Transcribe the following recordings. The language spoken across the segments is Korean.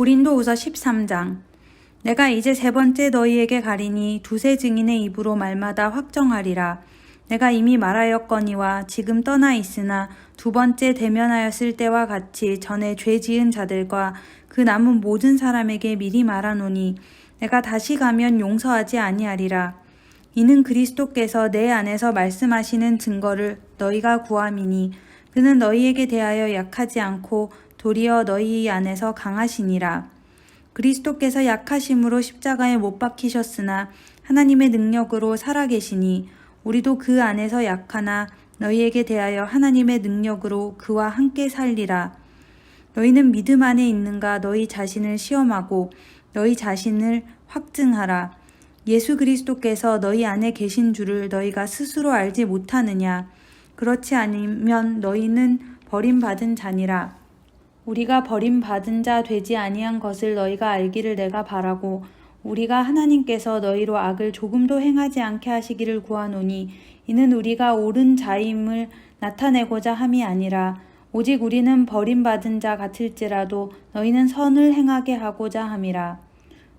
고린도후서 13장. 내가 이제 세 번째 너희에게 가리니 두세 증인의 입으로 말마다 확정하리라. 내가 이미 말하였거니와 지금 떠나 있으나 두 번째 대면하였을 때와 같이 전에 죄 지은 자들과 그 남은 모든 사람에게 미리 말하노니 내가 다시 가면 용서하지 아니하리라. 이는 그리스도께서 내 안에서 말씀하시는 증거를 너희가 구함이니 그는 너희에게 대하여 약하지 않고 도리어 너희 안에서 강하시니라. 그리스도께서 약하심으로 십자가에 못 박히셨으나 하나님의 능력으로 살아계시니 우리도 그 안에서 약하나 너희에게 대하여 하나님의 능력으로 그와 함께 살리라. 너희는 믿음 안에 있는가 너희 자신을 시험하고 너희 자신을 확증하라. 예수 그리스도께서 너희 안에 계신 줄을 너희가 스스로 알지 못하느냐. 그렇지 않으면 너희는 버림받은 자니라. 우리가 버림받은 자 되지 아니한 것을 너희가 알기를 내가 바라고 우리가 하나님께서 너희로 악을 조금도 행하지 않게 하시기를 구하노니 이는 우리가 옳은 자임을 나타내고자 함이 아니라 오직 우리는 버림받은 자 같을지라도 너희는 선을 행하게 하고자 함이라.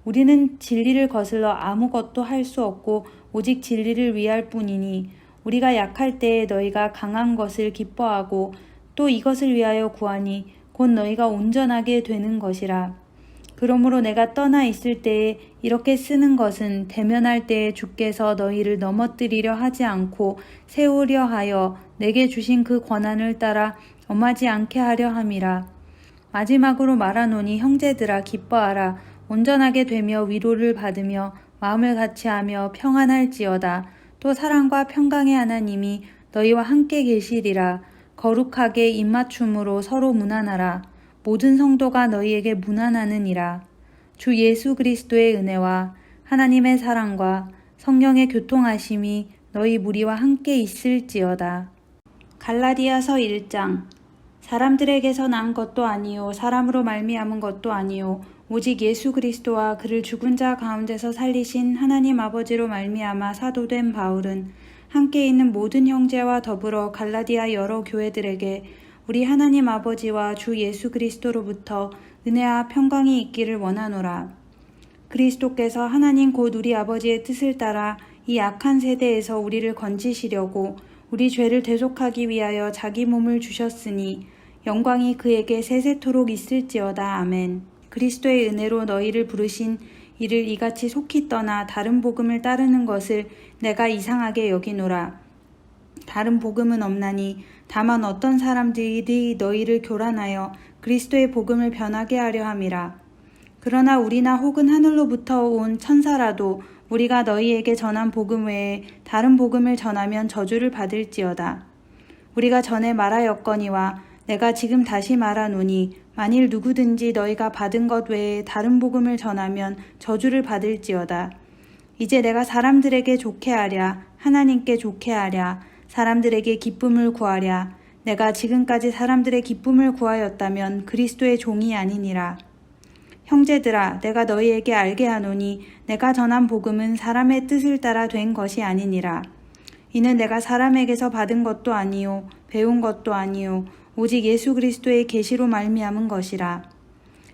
우리는 진리를 거슬러 아무것도 할 수 없고 오직 진리를 위할 뿐이니 우리가 약할 때에 너희가 강한 것을 기뻐하고 또 이것을 위하여 구하니 곧 너희가 온전하게 되는 것이라. 그러므로 내가 떠나 있을 때에 이렇게 쓰는 것은 대면할 때에 주께서 너희를 넘어뜨리려 하지 않고 세우려 하여 내게 주신 그 권한을 따라 엄하지 않게 하려 함이라. 마지막으로 말하노니 형제들아 기뻐하라. 온전하게 되며 위로를 받으며 마음을 같이하며 평안할지어다. 또 사랑과 평강의 하나님이 너희와 함께 계시리라. 거룩하게 입맞춤으로 서로 문안하라. 모든 성도가 너희에게 문안하느니라. 주 예수 그리스도의 은혜와 하나님의 사랑과 성령의 교통하심이 너희 무리와 함께 있을지어다. 갈라디아서 1장. 사람들에게서 난 것도 아니요 사람으로 말미암은 것도 아니요 오직 예수 그리스도와 그를 죽은 자 가운데서 살리신 하나님 아버지로 말미암아 사도된 바울은 함께 있는 모든 형제와 더불어 갈라디아 여러 교회들에게 우리 하나님 아버지와 주 예수 그리스도로부터 은혜와 평강이 있기를 원하노라. 그리스도께서 하나님 곧 우리 아버지의 뜻을 따라 이 악한 세대에서 우리를 건지시려고 우리 죄를 대속하기 위하여 자기 몸을 주셨으니 영광이 그에게 세세토록 있을지어다. 아멘. 그리스도의 은혜로 너희를 부르신 이를 이같이 속히 떠나 다른 복음을 따르는 것을 내가 이상하게 여기노라. 다른 복음은 없나니 다만 어떤 사람들이 너희를 교란하여 그리스도의 복음을 변하게 하려 함이라. 그러나 우리나 혹은 하늘로부터 온 천사라도 우리가 너희에게 전한 복음 외에 다른 복음을 전하면 저주를 받을지어다. 우리가 전에 말하였거니와 내가 지금 다시 말하노니 만일 누구든지 너희가 받은 것 외에 다른 복음을 전하면 저주를 받을지어다. 이제 내가 사람들에게 좋게 하랴, 하나님께 좋게 하랴, 사람들에게 기쁨을 구하랴. 내가 지금까지 사람들의 기쁨을 구하였다면 그리스도의 종이 아니니라. 형제들아, 내가 너희에게 알게 하노니 내가 전한 복음은 사람의 뜻을 따라 된 것이 아니니라. 이는 내가 사람에게서 받은 것도 아니요 배운 것도 아니요 오직 예수 그리스도의 계시로 말미암은 것이라.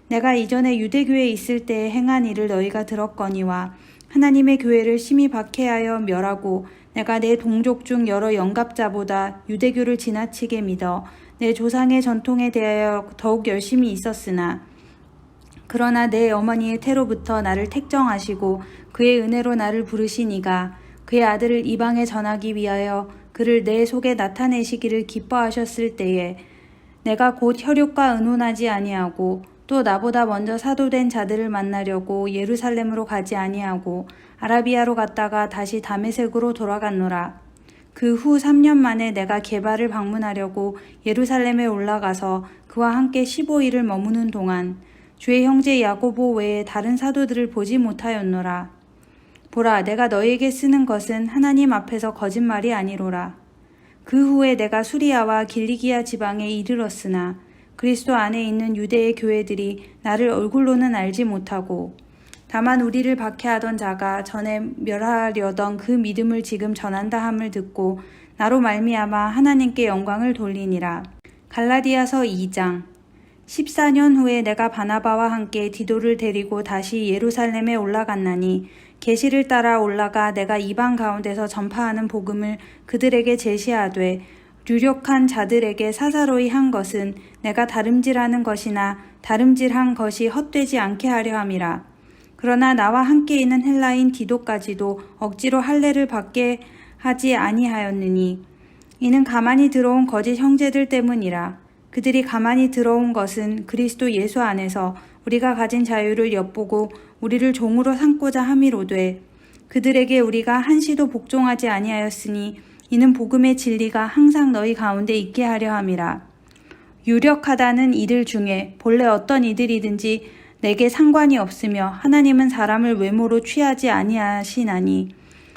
내가 이전에 유대교에 있을 때에 행한 일을 너희가 들었거니와 하나님의 교회를 심히 박해하여 멸하고 내가 내 동족 중 여러 영갑자보다 유대교를 지나치게 믿어 내 조상의 전통에 대하여 더욱 열심히 있었으나 그러나 내 어머니의 태로부터 나를 택정하시고 그의 은혜로 나를 부르시니가 그의 아들을 이방에 전하기 위하여 그를 내 속에 나타내시기를 기뻐하셨을 때에 내가 곧 혈육과 의논하지 아니하고 또 나보다 먼저 사도된 자들을 만나려고 예루살렘으로 가지 아니하고 아라비아로 갔다가 다시 다메섹으로 돌아갔노라. 그 후 3년 만에 내가 게바를 방문하려고 예루살렘에 올라가서 그와 함께 15일을 머무는 동안 주의 형제 야고보 외에 다른 사도들을 보지 못하였노라. 보라, 내가 너희에게 쓰는 것은 하나님 앞에서 거짓말이 아니로라. 그 후에 내가 수리아와 길리기아 지방에 이르렀으나 그리스도 안에 있는 유대의 교회들이 나를 얼굴로는 알지 못하고 다만 우리를 박해하던 자가 전에 멸하려던 그 믿음을 지금 전한다 함을 듣고 나로 말미암아 하나님께 영광을 돌리니라. 갈라디아서 2장. 14년 후에 내가 바나바와 함께 디도를 데리고 다시 예루살렘에 올라갔나니 계시를 따라 올라가 내가 이방 가운데서 전파하는 복음을 그들에게 제시하되 유력한 자들에게 사사로이 한 것은 내가 다름질하는 것이나 다름질한 것이 헛되지 않게 하려 함이라. 그러나 나와 함께 있는 헬라인 디도까지도 억지로 할례를 받게 하지 아니하였느니 이는 가만히 들어온 거짓 형제들 때문이라. 그들이 가만히 들어온 것은 그리스도 예수 안에서 우리가 가진 자유를 엿보고 우리를 종으로 삼고자 함이로되 그들에게 우리가 한시도 복종하지 아니하였으니 이는 복음의 진리가 항상 너희 가운데 있게 하려 함이라. 유력하다는 이들 중에 본래 어떤 이들이든지 내게 상관이 없으며 하나님은 사람을 외모로 취하지 아니하시나니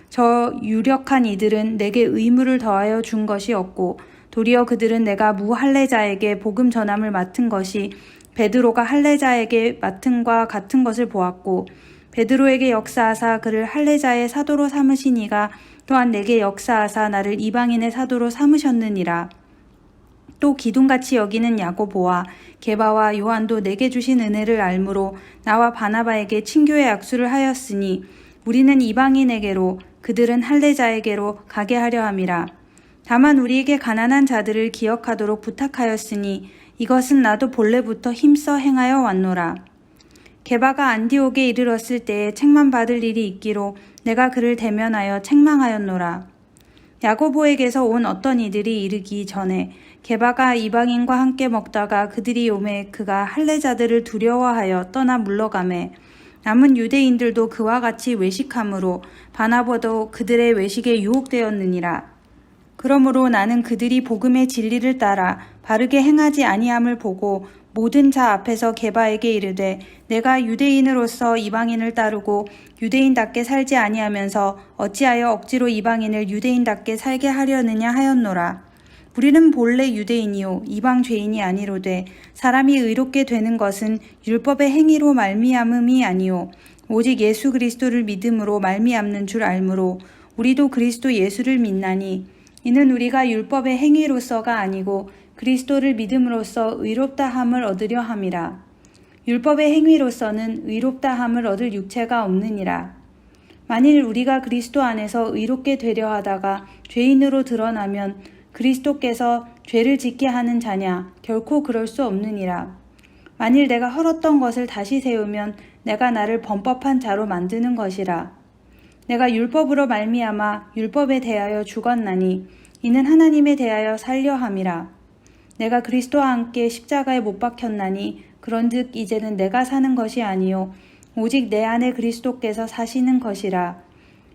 저 유력한 이들은 내게 의무를 더하여 준 것이 없고 도리어 그들은 내가 무할례자에게 복음 전함을 맡은 것이 베드로가 할례자에게 맡은과 같은 것을 보았고 베드로에게 역사하사 그를 할례자의 사도로 삼으신 이가 또한 내게 역사하사 나를 이방인의 사도로 삼으셨느니라. 또 기둥같이 여기는 야고보와 게바와 요한도 내게 주신 은혜를 알므로 나와 바나바에게 친교의 약수를 하였으니 우리는 이방인에게로 그들은 할례자에게로 가게 하려 함이라. 다만 우리에게 가난한 자들을 기억하도록 부탁하였으니 이것은 나도 본래부터 힘써 행하여 왔노라. 게바가 안디옥에 이르렀을 때에 책만 받을 일이 있기로 내가 그를 대면하여 책망하였노라. 야고보에게서 온 어떤 이들이 이르기 전에 게바가 이방인과 함께 먹다가 그들이 오매 그가 할례자들을 두려워하여 떠나 물러가매 남은 유대인들도 그와 같이 외식함으로 바나바도 그들의 외식에 유혹되었느니라. 그러므로 나는 그들이 복음의 진리를 따라 바르게 행하지 아니함을 보고 모든 자 앞에서 게바에게 이르되 내가 유대인으로서 이방인을 따르고 유대인답게 살지 아니하면서 어찌하여 억지로 이방인을 유대인답게 살게 하려느냐 하였노라. 우리는 본래 유대인이요 이방 죄인이 아니로되 사람이 의롭게 되는 것은 율법의 행위로 말미암음이 아니요 오직 예수 그리스도를 믿음으로 말미암는 줄 알므로 우리도 그리스도 예수를 믿나니 이는 우리가 율법의 행위로서가 아니고 그리스도를 믿음으로써 의롭다함을 얻으려 함이라. 율법의 행위로서는 의롭다함을 얻을 육체가 없느니라. 만일 우리가 그리스도 안에서 의롭게 되려 하다가 죄인으로 드러나면 그리스도께서 죄를 짓게 하는 자냐? 결코 그럴 수 없느니라. 만일 내가 헐었던 것을 다시 세우면 내가 나를 범법한 자로 만드는 것이라. 내가 율법으로 말미암아 율법에 대하여 죽었나니 이는 하나님에 대하여 살려 함이라. 내가 그리스도와 함께 십자가에 못 박혔나니 그런즉 이제는 내가 사는 것이 아니요 오직 내 안에 그리스도께서 사시는 것이라.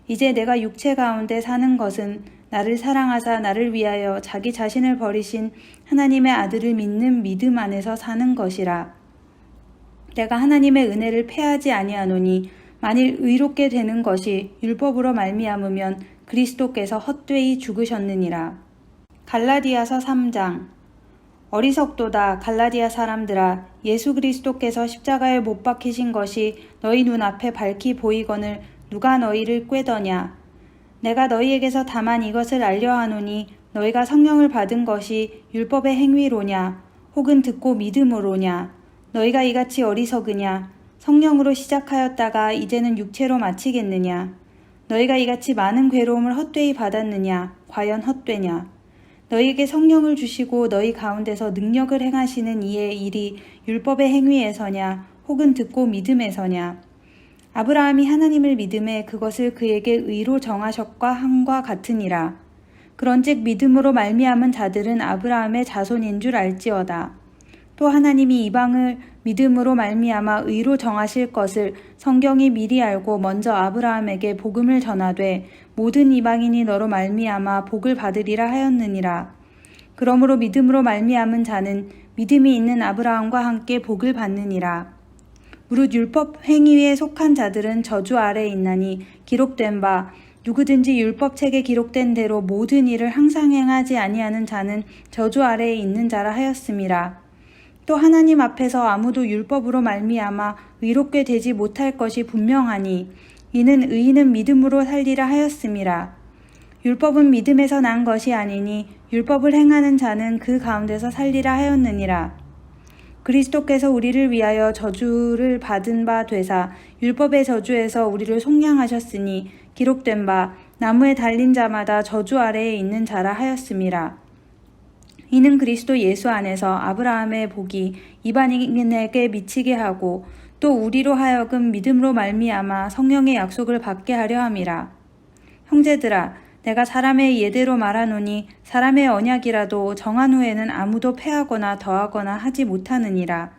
이제 내가 육체 가운데 사는 것은 나를 사랑하사 나를 위하여 자기 자신을 버리신 하나님의 아들을 믿는 믿음 안에서 사는 것이라. 내가 하나님의 은혜를 패하지 아니하노니 만일 의롭게 되는 것이 율법으로 말미암으면 그리스도께서 헛되이 죽으셨느니라. 갈라디아서 3장. 어리석도다 갈라디아 사람들아, 예수 그리스도께서 십자가에 못 박히신 것이 너희 눈앞에 밝히 보이거늘 누가 너희를 꾀더냐. 내가 너희에게서 다만 이것을 알려하노니 너희가 성령을 받은 것이 율법의 행위로냐 혹은 듣고 믿음으로냐. 너희가 이같이 어리석으냐. 성령으로 시작하였다가 이제는 육체로 마치겠느냐. 너희가 이같이 많은 괴로움을 헛되이 받았느냐. 과연 헛되냐. 너희에게 성령을 주시고 너희 가운데서 능력을 행하시는 이의 일이 율법의 행위에서냐 혹은 듣고 믿음에서냐. 아브라함이 하나님을 믿음에 그것을 그에게 의로 정하셨과 함과 같으니라. 그런즉 믿음으로 말미암은 자들은 아브라함의 자손인 줄 알지어다. 또 하나님이 이방을 믿음으로 말미암아 의로 정하실 것을 성경이 미리 알고 먼저 아브라함에게 복음을 전하되 모든 이방인이 너로 말미암아 복을 받으리라 하였느니라. 그러므로 믿음으로 말미암은 자는 믿음이 있는 아브라함과 함께 복을 받느니라. 무릇 율법 행위에 속한 자들은 저주 아래에 있나니 기록된 바 누구든지 율법책에 기록된 대로 모든 일을 항상 행하지 아니하는 자는 저주 아래에 있는 자라 하였음이라. 또 하나님 앞에서 아무도 율법으로 말미암아 의롭게 되지 못할 것이 분명하니 이는 의인은 믿음으로 살리라 하였음이라. 율법은 믿음에서 난 것이 아니니 율법을 행하는 자는 그 가운데서 살리라 하였느니라. 그리스도께서 우리를 위하여 저주를 받은 바 되사 율법의 저주에서 우리를 속량하셨으니 기록된 바 나무에 달린 자마다 저주 아래에 있는 자라 하였음이라. 이는 그리스도 예수 안에서 아브라함의 복이 이방인에게 미치게 하고 또 우리로 하여금 믿음으로 말미암아 성령의 약속을 받게 하려 함이라. 형제들아, 내가 사람의 예대로 말하노니 사람의 언약이라도 정한 후에는 아무도 패하거나 더하거나 하지 못하느니라.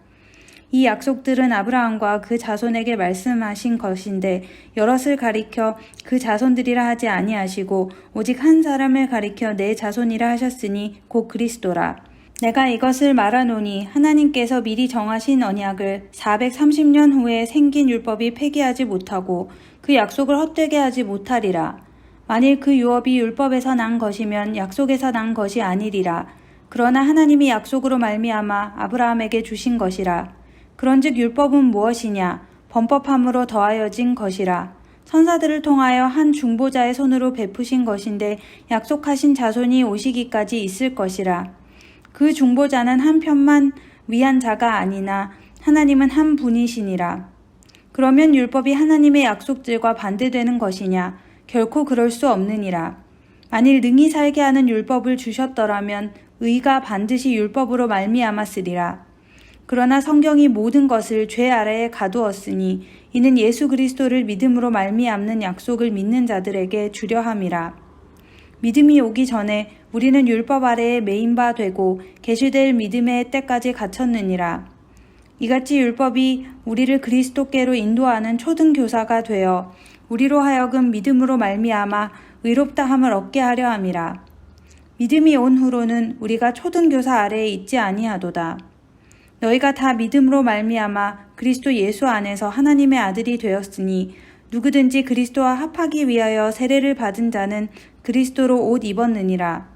이 약속들은 아브라함과 그 자손에게 말씀하신 것인데 여럿을 가리켜 그 자손들이라 하지 아니하시고 오직 한 사람을 가리켜 내 자손이라 하셨으니 곧 그리스도라. 내가 이것을 말하노니 하나님께서 미리 정하신 언약을 430년 후에 생긴 율법이 폐기하지 못하고 그 약속을 헛되게 하지 못하리라. 만일 그 유업이 율법에서 난 것이면 약속에서 난 것이 아니리라. 그러나 하나님이 약속으로 말미암아 아브라함에게 주신 것이라. 그런즉 율법은 무엇이냐? 범법함으로 더하여진 것이라. 천사들을 통하여 한 중보자의 손으로 베푸신 것인데 약속하신 자손이 오시기까지 있을 것이라. 그 중보자는 한 편만 위한 자가 아니나 하나님은 한 분이시니라. 그러면 율법이 하나님의 약속들과 반대되는 것이냐? 결코 그럴 수 없느니라. 만일 능히 살게 하는 율법을 주셨더라면 의가 반드시 율법으로 말미암았으리라. 그러나 성경이 모든 것을 죄 아래에 가두었으니 이는 예수 그리스도를 믿음으로 말미암는 약속을 믿는 자들에게 주려 함이라. 믿음이 오기 전에 우리는 율법 아래에 매인 바 되고 계시될 믿음의 때까지 갇혔느니라. 이같이 율법이 우리를 그리스도께로 인도하는 초등교사가 되어 우리로 하여금 믿음으로 말미암아 의롭다함을 얻게 하려 함이라. 믿음이 온 후로는 우리가 초등교사 아래에 있지 아니하도다. 너희가 다 믿음으로 말미암아 그리스도 예수 안에서 하나님의 아들이 되었으니 누구든지 그리스도와 합하기 위하여 세례를 받은 자는 그리스도로 옷 입었느니라.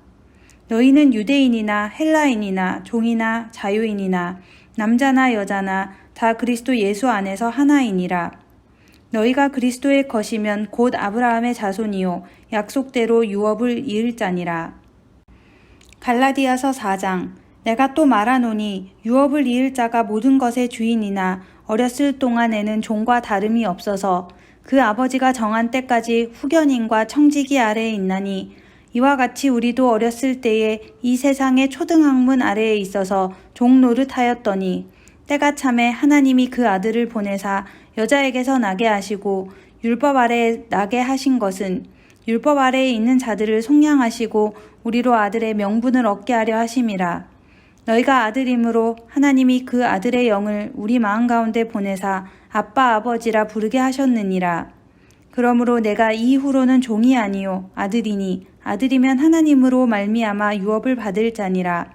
너희는 유대인이나 헬라인이나 종이나 자유인이나 남자나 여자나 다 그리스도 예수 안에서 하나이니라. 너희가 그리스도의 것이면 곧 아브라함의 자손이요 약속대로 유업을 이을 자니라. 갈라디아서 4장. 내가 또 말하노니 유업을 이을 자가 모든 것의 주인이나 어렸을 동안에는 종과 다름이 없어서 그 아버지가 정한 때까지 후견인과 청지기 아래에 있나니 이와 같이 우리도 어렸을 때에 이 세상의 초등학문 아래에 있어서 종 노릇하였더니 때가 참에 하나님이 그 아들을 보내사 여자에게서 나게 하시고 율법 아래에 나게 하신 것은 율법 아래에 있는 자들을 속량하시고 우리로 아들의 명분을 얻게 하려 하심이라. 너희가 아들이므로 하나님이 그 아들의 영을 우리 마음 가운데 보내사 아빠 아버지라 부르게 하셨느니라. 그러므로 내가 이후로는 종이 아니요 아들이니 아들이면 하나님으로 말미암아 유업을 받을 자니라.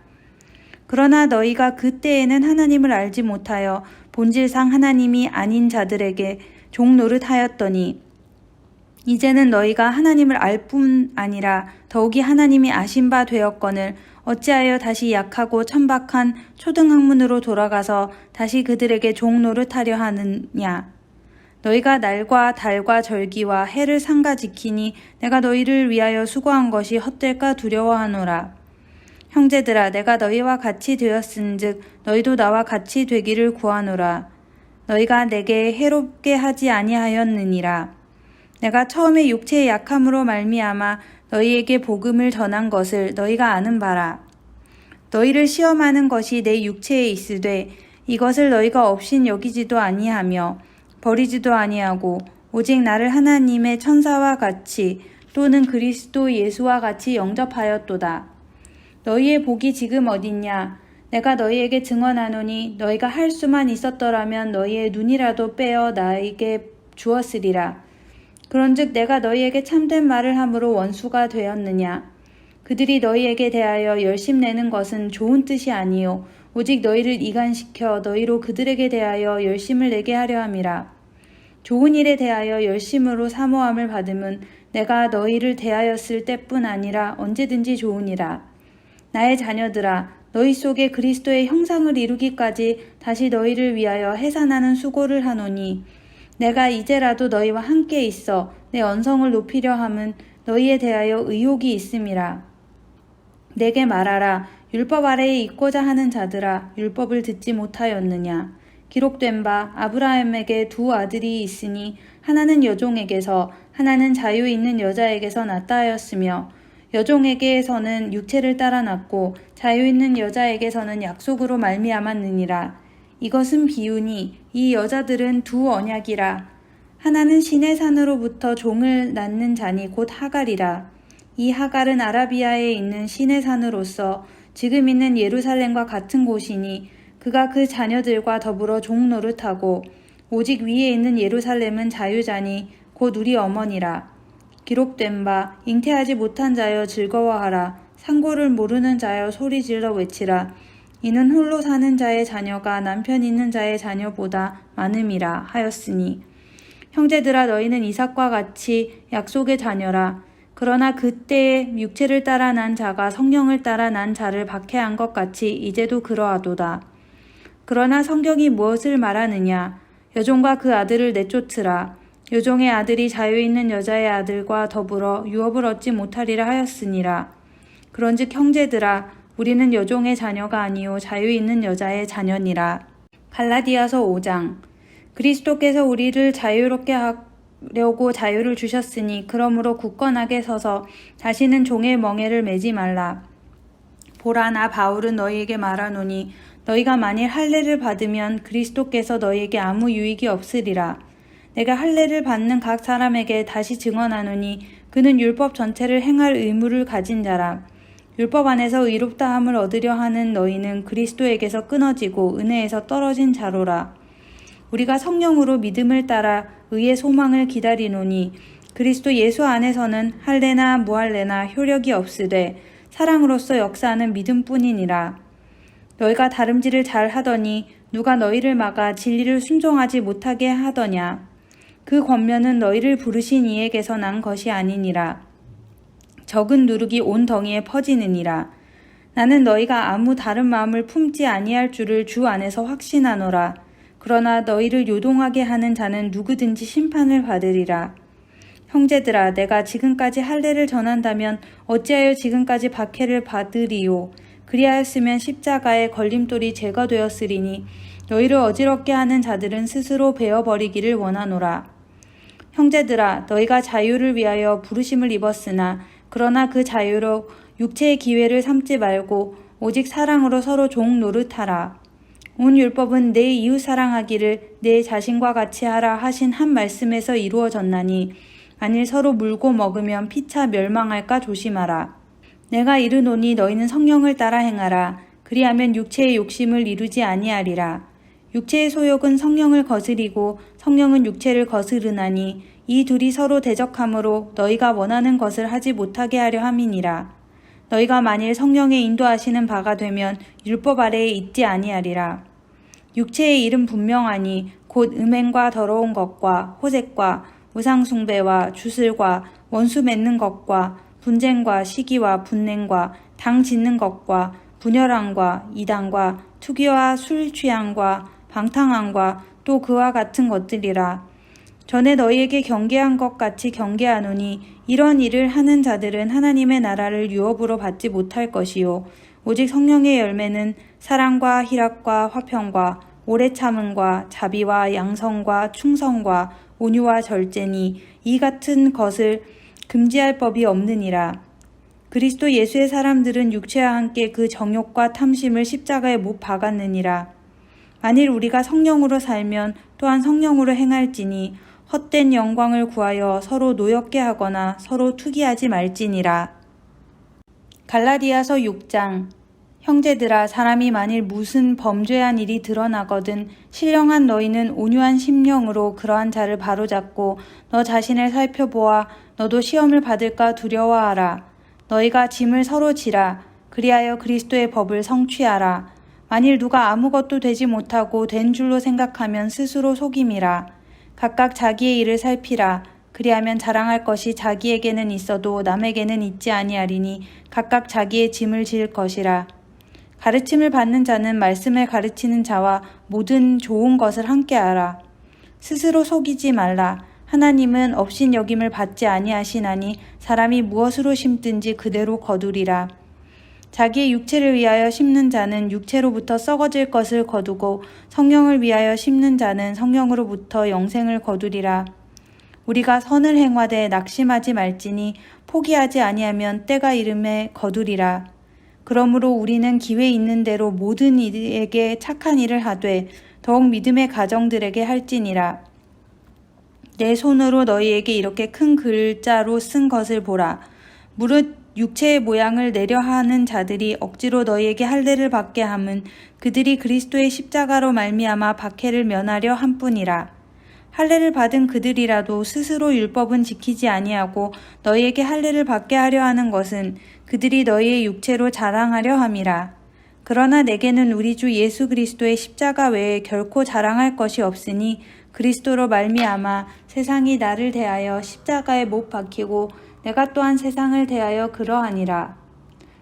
그러나 너희가 그때에는 하나님을 알지 못하여 본질상 하나님이 아닌 자들에게 종 노릇하였더니 이제는 너희가 하나님을 알 뿐 아니라 더욱이 하나님이 아신 바 되었거늘 어찌하여 다시 약하고 천박한 초등학문으로 돌아가서 다시 그들에게 종 노릇하려 하느냐. 너희가 날과 달과 절기와 해를 삼가 지키니 내가 너희를 위하여 수고한 것이 헛될까 두려워하노라. 형제들아, 내가 너희와 같이 되었은즉 너희도 나와 같이 되기를 구하노라. 너희가 내게 해롭게 하지 아니하였느니라. 내가 처음에 육체의 약함으로 말미암아 너희에게 복음을 전한 것을 너희가 아는 바라. 너희를 시험하는 것이 내 육체에 있으되 이것을 너희가 없인 여기지도 아니하며 버리지도 아니하고 오직 나를 하나님의 천사와 같이 또는 그리스도 예수와 같이 영접하였도다. 너희의 복이 지금 어딨냐? 내가 너희에게 증언하노니 너희가 할 수만 있었더라면 너희의 눈이라도 빼어 나에게 주었으리라. 그런즉 내가 너희에게 참된 말을 함으로 원수가 되었느냐? 그들이 너희에게 대하여 열심내는 것은 좋은 뜻이 아니요 오직 너희를 이간시켜 너희로 그들에게 대하여 열심을 내게 하려 함이라. 좋은 일에 대하여 열심으로 사모함을 받음은 내가 너희를 대하였을 때뿐 아니라 언제든지 좋으니라. 나의 자녀들아, 너희 속에 그리스도의 형상을 이루기까지 다시 너희를 위하여 해산하는 수고를 하노니 내가 이제라도 너희와 함께 있어 내 언성을 높이려 함은 너희에 대하여 의욕이 있음이라. 내게 말하라. 율법 아래에 있고자 하는 자들아, 율법을 듣지 못하였느냐? 기록된 바 아브라함에게 두 아들이 있으니 하나는 여종에게서 하나는 자유 있는 여자에게서 낳다 하였으며 여종에게서는 육체를 따라 낳고 자유 있는 여자에게서는 약속으로 말미암았느니라. 이것은 비유니 이 여자들은 두 언약이라. 하나는 시내 산으로부터 종을 낳는 자니 곧 하갈이라. 이 하갈은 아라비아에 있는 시내 산으로서 지금 있는 예루살렘과 같은 곳이니 그가 그 자녀들과 더불어 종 노릇하고 오직 위에 있는 예루살렘은 자유자니 곧 우리 어머니라. 기록된 바 잉태하지 못한 자여 즐거워하라. 상고를 모르는 자여 소리질러 외치라. 이는 홀로 사는 자의 자녀가 남편 있는 자의 자녀보다 많음이라 하였으니 형제들아 너희는 이삭과 같이 약속의 자녀라. 그러나 그때에 육체를 따라 난 자가 성령을 따라 난 자를 박해한 것 같이 이제도 그러하도다. 그러나 성경이 무엇을 말하느냐? 여종과 그 아들을 내쫓으라. 여종의 아들이 자유 있는 여자의 아들과 더불어 유업을 얻지 못하리라 하였으니라. 그런즉 형제들아 우리는 여종의 자녀가 아니요 자유 있는 여자의 자녀니라. 갈라디아서 5장. 그리스도께서 우리를 자유롭게 하려고 자유를 주셨으니 그러므로 굳건하게 서서 다시는 종의 멍에를 매지 말라. 보라 나 바울은 너희에게 말하노니 너희가 만일 할례를 받으면 그리스도께서 너희에게 아무 유익이 없으리라. 내가 할례를 받는 각 사람에게 다시 증언하노니 그는 율법 전체를 행할 의무를 가진 자라. 율법 안에서 의롭다함을 얻으려 하는 너희는 그리스도에게서 끊어지고 은혜에서 떨어진 자로라. 우리가 성령으로 믿음을 따라 의의 소망을 기다리노니 그리스도 예수 안에서는 할례나 무할례나 효력이 없으되 사랑으로서 역사하는 믿음뿐이니라. 너희가 다름질을 잘 하더니 누가 너희를 막아 진리를 순종하지 못하게 하더냐? 그 권면은 너희를 부르신 이에게서 난 것이 아니니라. 적은 누룩이 온 덩이에 퍼지느니라. 나는 너희가 아무 다른 마음을 품지 아니할 줄을 주 안에서 확신하노라. 그러나 너희를 요동하게 하는 자는 누구든지 심판을 받으리라. 형제들아 내가 지금까지 할례를 전한다면 어찌하여 지금까지 박해를 받으리요. 그리하였으면 십자가의 걸림돌이 제거되었으리니 너희를 어지럽게 하는 자들은 스스로 베어버리기를 원하노라. 형제들아 너희가 자유를 위하여 부르심을 입었으나 그러나 그 자유로 육체의 기회를 삼지 말고 오직 사랑으로 서로 종 노릇하라. 온 율법은 내 이웃 사랑하기를 내 자신과 같이 하라 하신 한 말씀에서 이루어졌나니 만일 서로 물고 먹으면 피차 멸망할까 조심하라. 내가 이르노니 너희는 성령을 따라 행하라. 그리하면 육체의 욕심을 이루지 아니하리라. 육체의 소욕은 성령을 거스리고 성령은 육체를 거스르나니 이 둘이 서로 대적하므로 너희가 원하는 것을 하지 못하게 하려 함이니라. 너희가 만일 성령의 인도하시는 바가 되면 율법 아래에 있지 아니하리라. 육체의 일은 분명하니 곧 음행과 더러운 것과 호색과 우상숭배와 주술과 원수 맺는 것과 분쟁과 시기와 분냉과 당 짓는 것과 분열함과 이단과 투기와 술 취함과 방탕함과 또 그와 같은 것들이라. 전에 너희에게 경계한 것 같이 경계하노니 이런 일을 하는 자들은 하나님의 나라를 유업으로 받지 못할 것이요 오직 성령의 열매는 사랑과 희락과 화평과 오래 참음과 자비와 양성과 충성과 온유와 절제니 이 같은 것을 금지할 법이 없느니라. 그리스도 예수의 사람들은 육체와 함께 그 정욕과 탐심을 십자가에 못 박았느니라. 만일 우리가 성령으로 살면 또한 성령으로 행할지니 헛된 영광을 구하여 서로 노엽게 하거나 서로 투기하지 말지니라. 갈라디아서 6장. 형제들아 사람이 만일 무슨 범죄한 일이 드러나거든 신령한 너희는 온유한 심령으로 그러한 자를 바로잡고 너 자신을 살펴보아 너도 시험을 받을까 두려워하라. 너희가 짐을 서로 지라. 그리하여 그리스도의 법을 성취하라. 만일 누가 아무것도 되지 못하고 된 줄로 생각하면 스스로 속임이라. 각각 자기의 일을 살피라. 그리하면 자랑할 것이 자기에게는 있어도 남에게는 있지 아니하리니 각각 자기의 짐을 질 것이라. 가르침을 받는 자는 말씀을 가르치는 자와 모든 좋은 것을 함께 알아. 스스로 속이지 말라. 하나님은 업신여김을 받지 아니하시나니 사람이 무엇으로 심든지 그대로 거두리라. 자기의 육체를 위하여 심는 자는 육체로부터 썩어질 것을 거두고 성령을 위하여 심는 자는 성령으로부터 영생을 거두리라. 우리가 선을 행하되 낙심하지 말지니 포기하지 아니하면 때가 이름에 거두리라. 그러므로 우리는 기회 있는 대로 모든 이에게 착한 일을 하되 더욱 믿음의 가정들에게 할지니라. 내 손으로 너희에게 이렇게 큰 글자로 쓴 것을 보라. 무릇 육체의 모양을 내려 하는 자들이 억지로 너희에게 할례를 받게 함은 그들이 그리스도의 십자가로 말미암아 박해를 면하려 함뿐이라. 할례를 받은 그들이라도 스스로 율법은 지키지 아니하고 너희에게 할례를 받게 하려 하는 것은 그들이 너희의 육체로 자랑하려 함이라. 그러나 내게는 우리 주 예수 그리스도의 십자가 외에 결코 자랑할 것이 없으니 그리스도로 말미암아 세상이 나를 대하여 십자가에 못 박히고 내가 또한 세상을 대하여 그러하니라.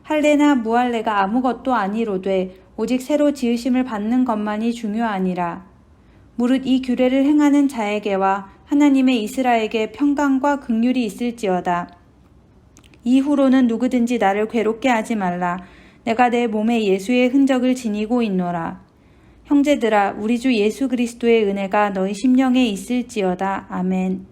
할례나 무할례가 아무것도 아니로되 오직 새로 지으심을 받는 것만이 중요하니라. 무릇 이 규례를 행하는 자에게와 하나님의 이스라엘에게 평강과 긍휼이 있을지어다. 이후로는 누구든지 나를 괴롭게 하지 말라. 내가 내 몸에 예수의 흔적을 지니고 있노라. 형제들아, 우리 주 예수 그리스도의 은혜가 너희 심령에 있을지어다. 아멘.